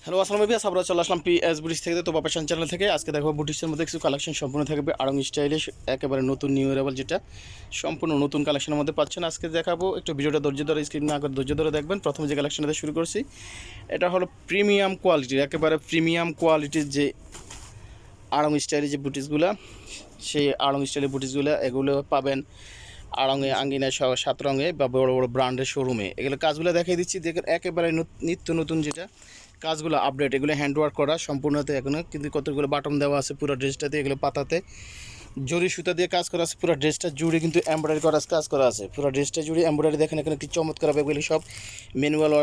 Hello আসসালামু আলাইকুম, আমরা চলে আসলাম পিএস বুটিক্স থেকে। তো পাপেশন চ্যানেল থেকে আজকে দেখো বুটিক্সের মধ্যে কিছু কালেকশন সম্পূর্ণ থাকবে আড়ং স্টাইলে, একেবারে নতুন নিউ এরাবল, যেটা সম্পূর্ণ নতুন কালেকশনের মধ্যে পাচ্ছেন। আজকে দেখাবো, একটু ভিডিওটা ধৈর্য ধরে স্ক্রিন না করে ধৈর্য ধরে দেখবেন। প্রথমে যে কালেকশনটা শুরু করছি, এটা হলো প্রিমিয়াম কোয়ালিটির, একেবারে প্রিমিয়াম কোয়ালিটির যে আড়ং স্টাইলের যে বুটিক্সগুলো, সেই আড়ং স্টাইলের বুটিক্সগুলো এগুলো পাবেন আড়ংয়ে, আঙ্গিনায়, 7 রঙে বা বড় বড় ব্র্যান্ডের শোরুমে। এগুলো কাজগুলো দেখিয়ে দিচ্ছি, দেখেন একেবারে নিত্য নতুন যেটা কাজগুলো আপডেট, এগুলো হ্যান্ডওয়ার্ক করা সম্পূর্ণতে এখনও, কিন্তু কতগুলো বাটন দেওয়া আছে পুরো ড্রেসটাতে। এগুলো পাতাতে জরি সুতা দিয়ে কাজ করা আছে, পুরো ড্রেসটা জুড়ে কিন্তু এমব্রয়ডারি করা কাজ করা আছে, পুরো ড্রেসটা জুড়ে এমব্রয়ডারি। দেখেন এখানে কি চমৎকার হবে, এগুলি সব ম্যানুয়াল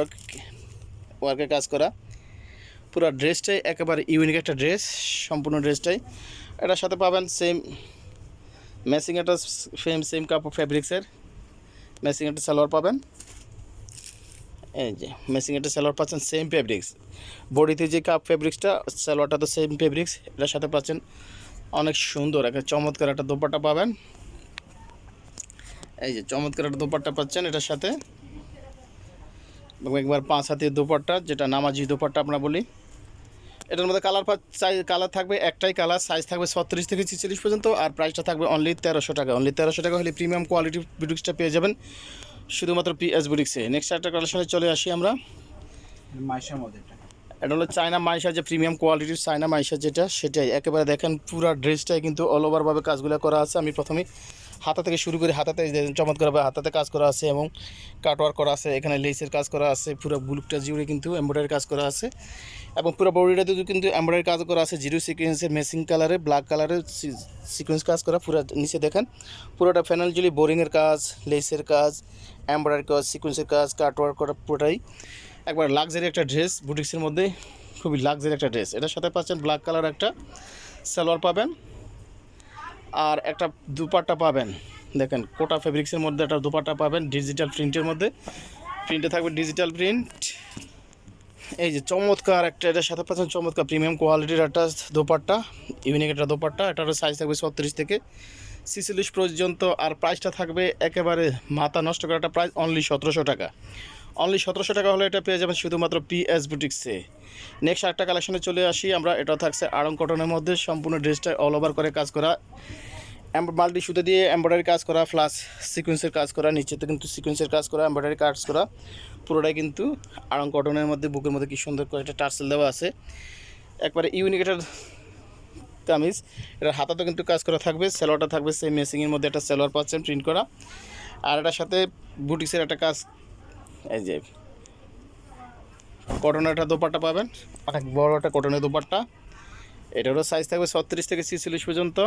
ওয়ার্কের কাজ করা। পুরো ড্রেসটাই একেবারে ইউনিক একটা ড্রেস, সম্পূর্ণ ড্রেসটাই। এটার সাথে পাবেন সেম ম্যাচিং একটা সেম কাপড় ফ্যাব্রিক্সের ম্যাচিং একটা সালোয়ার পাবেন। এই যে ম্যাচিং একটা সালোয়ার পাচ্ছেন, সেম ফেব্রিক্স বডিতে যে কাপ ফেব্রিক্সটা, সালোয়ারটা তো সেম ফেব্রিক্স। এটার সাথে পাচ্ছেন অনেক সুন্দর একটা চমৎকার একটা দোপাট্টা পাবেন। এই যে চমৎকার একটা দোপাট্টা পাচ্ছেন এটার সাথে, একবার 5 হাতের দোপাট্টা, যেটা নামাজি দোপাট্টা আমরা বলি। এটার মধ্যে কালার থাকবে একটাই কালার, সাইজ থাকবে 36 থেকে 46 পর্যন্ত, আর প্রাইসটা থাকবে অনলি 1300 টাকা। অনলি 1300 টাকা হলে প্রিমিয়াম কোয়ালিটির বুটিক্সটা পেয়ে যাবেন শুধুমাত্র পিএস বুটিক্সে। নেক্সট একটা কালেকশনে চলে আসি আমরা, মাইশার মধ্যে। এটা হলো চায়না মাইশা, যে প্রিমিয়াম কোয়ালিটির চায়না মাইশা যেটা, সেটাই একেবারে দেখেন পুরো ড্রেসটাই কিন্তু অল ওভারভাবে কাজগুলো করা আছে। আমি প্রথমে হাতা থেকে শুরু করে, হাতাতে চমৎকারভাবে হাতাতে কাজ করা আছে এবং কাটওয়ার্ক করা আছে, এখানে লেসের কাজ করা আছে, পুরো বুলুকটা জুড়ে কিন্তু এমব্রয়ডারি কাজ করা আছে, এবং পুরো বডিটাতে কিন্তু এমব্রয়ডারি কাজ করা আছে। জিরো সিকোয়েন্সের মেসিং কালারে, ব্ল্যাক কালারের সিকোয়েন্স কাজ করা। পুরো নিচে দেখেন পুরোটা ফ্যানাল জুলি বোরিংয়ের কাজ, লেসের কাজ, এমব্রয়ডারি কাজ, সিকোয়েন্সের কাজ, কাটওয়ার্ক করা, পুরোটাই একবার লাক্সারি একটা ড্রেস বুটিক্সের মধ্যে, খুবই লাক্সারি একটা ড্রেস। এটার সাথে পাচ্ছেন ব্ল্যাক কালার একটা সালোয়ার পাবেন, আর একটা দুপাট্টা পাবেন। দেখেন কোটা ফেব্রিক্সের মধ্যে একটা দুপাট্টা পাবেন, ডিজিটাল প্রিন্টের মধ্যে, প্রিন্টে থাকবে ডিজিটাল প্রিন্ট। এই যে চমৎকার একটা, এটার সাথে পাচ্ছেন চমৎকার প্রিমিয়াম কোয়ালিটির একটা দোপাট্টা, ইউনিক একটা দোপাট্টা। এটার সাইজ থাকবে 36 থেকে 46 পর্যন্ত, আর প্রাইসটা থাকবে একেবারে মাথা নষ্ট করা একটা প্রাইস, অনলি 1700 টাকা। অনলি 1700 টাকা হলে এটা পেয়ে যাবেন শুধুমাত্র পিএস বুটিক্সে। নেক্সট আরেকটা কালেকশনে চলে আসি আমরা, এটা থাকছে আড়ং কটনের মধ্যে, সম্পূর্ণ ড্রেসটা অল ওভার করে কাজ করা, মাল্টি সুতো দিয়ে এমব্রয়ডারি কাজ করা, প্লাস সিকোয়েন্সের কাজ করা, নিচেতে কিন্তু সিকোয়েন্সের কাজ করা, এমব্রয়ডারি কাজ করা, পুরোটাই কিন্তু আড়ং কটনের মধ্যে। বুকের মধ্যে কি সুন্দর করে একটা টার্সেল দেওয়া আছে, একবারে ইউনিক একটা কামিজ। এটার হাতাতে কিন্তু কাজ করা থাকবে, সালোয়ারটা থাকবে সেই মেসিংয়ের মধ্যে একটা সালোয়ার পাচ্ছেন প্রিন্ট করা, আর এটার সাথে বুটিক্সের একটা কাজ, এই যে কটনের একটা দোপাট্টা পাবেন, অনেক বড় একটা কটনের দোপাট্টা। এটারও সাইজ থাকবে 36 থেকে 46 পর্যন্ত।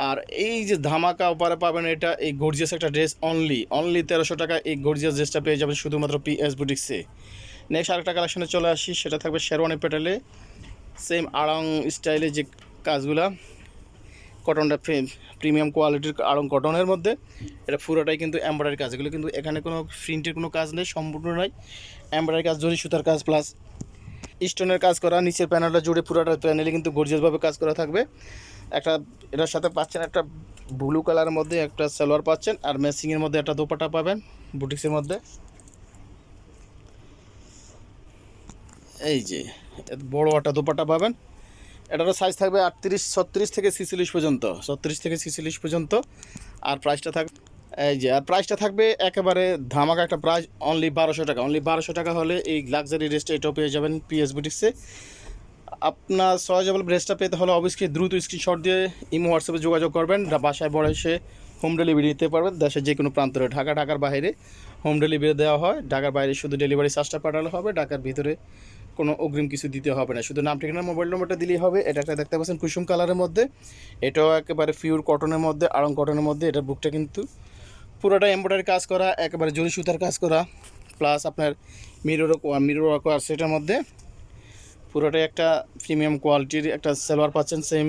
আর এই যে ধামাকা অফারে পাবেন এটা, এই গর্জিয়াস একটা ড্রেস, অনলি 1300 টাকা এই গর্জিয়াস ড্রেসটা পেয়ে যাবেন শুধুমাত্র পিএস বুটিক্সে। নেক্সট আরেকটা কালেকশনে চলে আসি, সেটা থাকবে শেরওয়ানি প্যাটেলে, সেম আড়ং স্টাইলে যে কাজগুলা, কটনটা প্রিমিয়াম কোয়ালিটির আড়ং কটনের মধ্যে। এটা পুরোটাই কিন্তু এমব্রয়ডারি কাজ, এগুলো কিন্তু এখানে কোনো প্রিন্টের কোনো কাজ নেই, সম্পূর্ণ নয় এমব্রয়ডারি কাজ, জরি সুতার কাজ প্লাস স্টোনের কাজ করা। নিচের প্যানেলটা জুড়ে পুরোটা প্যানেলে কিন্তু গর্জিয়াসভাবে কাজ করা থাকবে। একটা এটার সাথে পাচ্ছেন একটা ব্লু কালারের মধ্যে একটা সালোয়ার পাচ্ছেন, আর ম্যাচিংয়ের মধ্যে একটা দোপাট্টা পাবেন বুটিক্সের মধ্যে। এই যে বড় একটা দোপাট্টা পাবেন, এটারও সাইজ থাকবে 36 থেকে 46 পর্যন্ত, 36 থেকে 46 পর্যন্ত। আর প্রাইসটা থাকবে, এই যে আর প্রাইসটা থাকবে একেবারে ধামাকা একটা প্রাইস, অনলি 1200 টাকা। অনলি 1200 টাকা হলে এই লাক্সারি ড্রেসটা এটাও পেয়ে যাবেন পিএস বুটিক্সে। আপনার সহজেবল ড্রেসটা পেতে হলে অবশ্যই দ্রুত স্ক্রিনশট দিয়ে ইমো হোয়াটসঅ্যাপে যোগাযোগ করবেন, বাসায় বড় এসে হোম ডেলিভারি দিতে পারবেন দেশের যে কোনো প্রান্তরে। ঢাকার বাইরে হোম ডেলিভারি দেওয়া হয়, ঢাকার বাইরে শুধু ডেলিভারি চার্জটা পাঠালে হবে, ঢাকার ভিতরে কোনো অগ্রিম কিছু দিতে হবে না, শুধু নাম ঠিকানা মোবাইল নম্বরটা দিলেই হবে। এটা একটা দেখতে পাচ্ছেন কুসুম কালারের মধ্যে, এটাও একেবারে পিওর কটনের মধ্যে, আড়ং কটনের মধ্যে। এটার বুকটা কিন্তু পুরোটা এমব্রয়ডারি কাজ করা, একেবারে জরি সুতার কাজ করা, প্লাস আপনার মিরর ওয়ার্ক আছে এটার মধ্যে। পুরোটাই একটা প্রিমিয়াম কোয়ালিটির একটা সালোয়ার পাচ্ছেন, সেম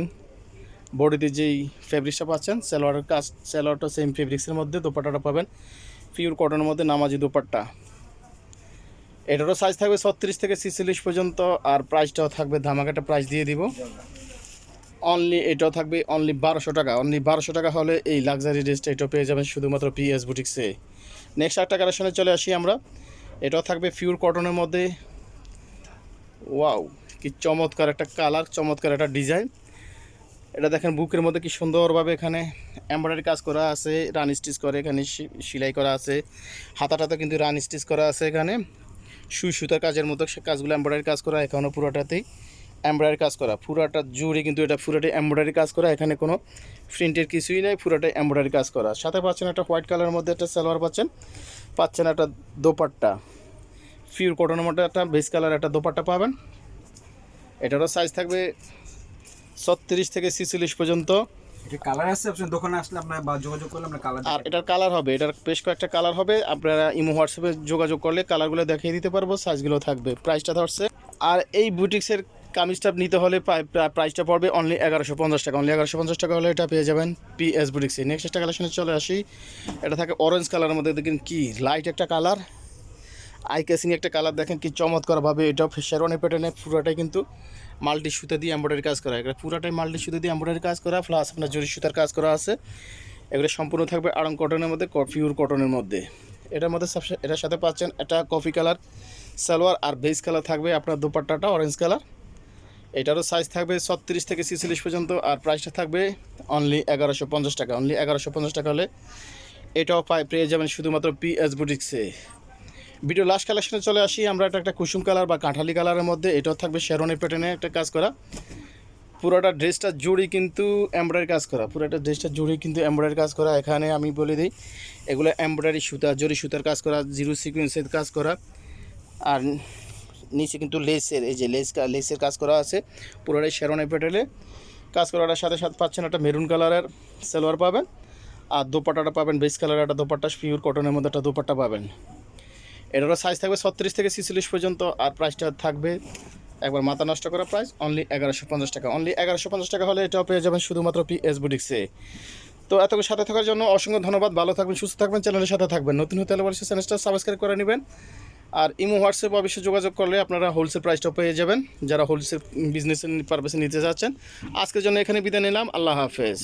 বডিতে যেই ফেব্রিক্সটা পাচ্ছেন সালোয়ারের কাজ, সালোয়ারটা সেম ফেব্রিক্সের মধ্যে। দোপাট্টাটা পাবেন পিওর কটনের মধ্যে, নামাজি দোপাট্টা। এটারও সাইজ থাকবে 36 থেকে 46 পর্যন্ত, আর প্রাইসটাও থাকবে ধামাকাটা প্রাইস দিয়ে দিব, অনলি এটাও থাকবে অনলি 1200 টাকা। অনলি 1200 টাকা হলে এই লাক্সারি ড্রেসটা এটাও পেয়ে যাবেন শুধুমাত্র পিএস বুটিক্সে। নেক্সট একটা কালেকশনে চলে আসি আমরা, এটাও থাকবে পিওর কটনের মধ্যে, ওয়াও, কি চমৎকার একটা কালার, চমৎকার একটা ডিজাইন। এটা দেখেন বুকের মধ্যে কি সুন্দরভাবে এখানে এমব্রয়ডারি কাজ করা আছে, রান স্টিচ করে এখানে সেলাই করা আছে। হাতাটাতে কিন্তু রান স্টিচ করা আছে, এখানে সুই সুতার কাজের মতো সে কাজগুলো এমব্রয়ডারি কাজ করা, এখানেও পুরোটাতেই এমব্রয়ডারি কাজ করা, পুরোটা জুড়ে কিন্তু এটা পুরোটাই এমব্রয়ডারি কাজ করা, এখানে কোনো প্রিন্টের কিছুই নেই, পুরোটাই এমব্রয়ডারি কাজ করা। সাথে পাচ্ছেন একটা হোয়াইট কালারের মধ্যে একটা সালোয়ার পাচ্ছেন, পাচ্ছেন একটা দোপাট্টা, পিওর কটনের মধ্যে একটা বেস কালার একটা দোপাট্টা পাবেন। এটারও সাইজ থাকবে 36 থেকে 46 পর্যন্ত। এটা কালার আছে, আপনি দোকানে আসলে আপনার বা যোগাযোগ করলে আমরা কালার আর এটার কালার হবে, এটার বেশ কয়েকটা কালার হবে, আপনারা ইমো হোয়াটসঅ্যাপে যোগাযোগ করলে কালারগুলো দেখিয়ে দিতে পারবো, সাইজগুলো থাকবে। প্রাইসটা ধরছে, আর এই বুটিক্সের কামিজটা নিতে হলে প্রাইসটা পড়বে অনলি 1150 টাকা। অনলি 1150 টাকা হলে এটা পেয়ে যাবেন পিএস বুটিক্সে। নেক্সট একটা কালেকশনে চলে আসি, এটা থাকে অরেঞ্জ কালারের মধ্যে, দেখেন কি লাইট একটা কালার, আই কেসিং একটা কালার, দেখেন কি চমৎকারভাবে এটাও শেরওয়ানি প্যাটার্নে পুরোটাই কিন্তু মাল্টি সুতা দিয়ে এমব্রয়ডারি কাজ করা, এটা পুরোটাই মাল্টি সুতা দিয়ে এমব্রয়ডারি কাজ করা, প্লাস আপনার জরি সুতার কাজ করা আছে। এগুলো সম্পূর্ণ থাকবে আড়ং কটনের মধ্যে, পিওর কটনের মধ্যে। এটার মধ্যে এটার সাথে পাচ্ছেন একটা কফি কালার সালোয়ার, আর বেস কালার থাকবে আপনার দোপাট্টাটা অরেঞ্জ কালার। এটারও সাইজ থাকবে 36 থেকে 46 পর্যন্ত, আর প্রাইসটা থাকবে অনলি 1150 টাকা। অনলি 1150 টাকা হলে এটাও পেয়ে যাবেন শুধুমাত্র পিএস বুটিক্সে। ভিডিও লাস্ট কালেকশনে চলে আসি আমরা, এটা একটা কুসুম কালার বা কাঁঠালি কালারের মধ্যে, এটাও থাকবে শেরওয়ানি প্যাটার্নে একটা কাজ করা, পুরোটা ড্রেসটা জুড়ি কিন্তু এমব্রয়ডারি কাজ করা, পুরোটা ড্রেসটা জুড়ি কিন্তু এমব্রয়ডারি কাজ করা। এখানে আমি বলে দিই, এগুলো এমব্রয়ডারি সুতা, জরি সুতার কাজ করা, জিরো সিকোয়েন্সের কাজ করা, আর নিচে কিন্তু লেসের, এই যে লেসের কাজ করা আছে, পুরোটাই শেরওয়ানি প্যাটার্নে কাজ করাটার সাথে সাথে পাচ্ছেন একটা মেরুন কালারের সালোয়ার পাবেন, আর দোপাট্টাটা পাবেন বেস কালারের একটা দোপাট্টা, পিওর কটনের মধ্যে একটা দোপাট্টা পাবেন। এটারও সাইজ থাকবে 36 থেকে 46 পর্যন্ত, আর প্রাইসটা থাকবে একবার মাথা নষ্ট করা প্রাইস অনলি 1150 টাকা। অনলি 1150 টাকা হলে এটাও পেয়ে যাবেন শুধুমাত্র পিএস বুটিক্সে। তো এত সাথে থাকার জন্য অসংখ্য ধন্যবাদ, ভালো থাকবেন, সুস্থ থাকবেন, চ্যানেলের সাথে থাকবেন। নতুন হতে হলে অবশ্যই চ্যানেলটা সাবস্ক্রাইব করে নেবেন, আর ইমো হোয়াটসঅ্যাপ অবশ্যই যোগাযোগ করলে আপনারা হোলসেল প্রাইসটাও পেয়ে যাবেন, যারা হোলসেল বিজনেস পারপাসে নিতে যাচ্ছেন। আজকের জন্য এখানে বিদায় নিলাম, আল্লাহ হাফেজ।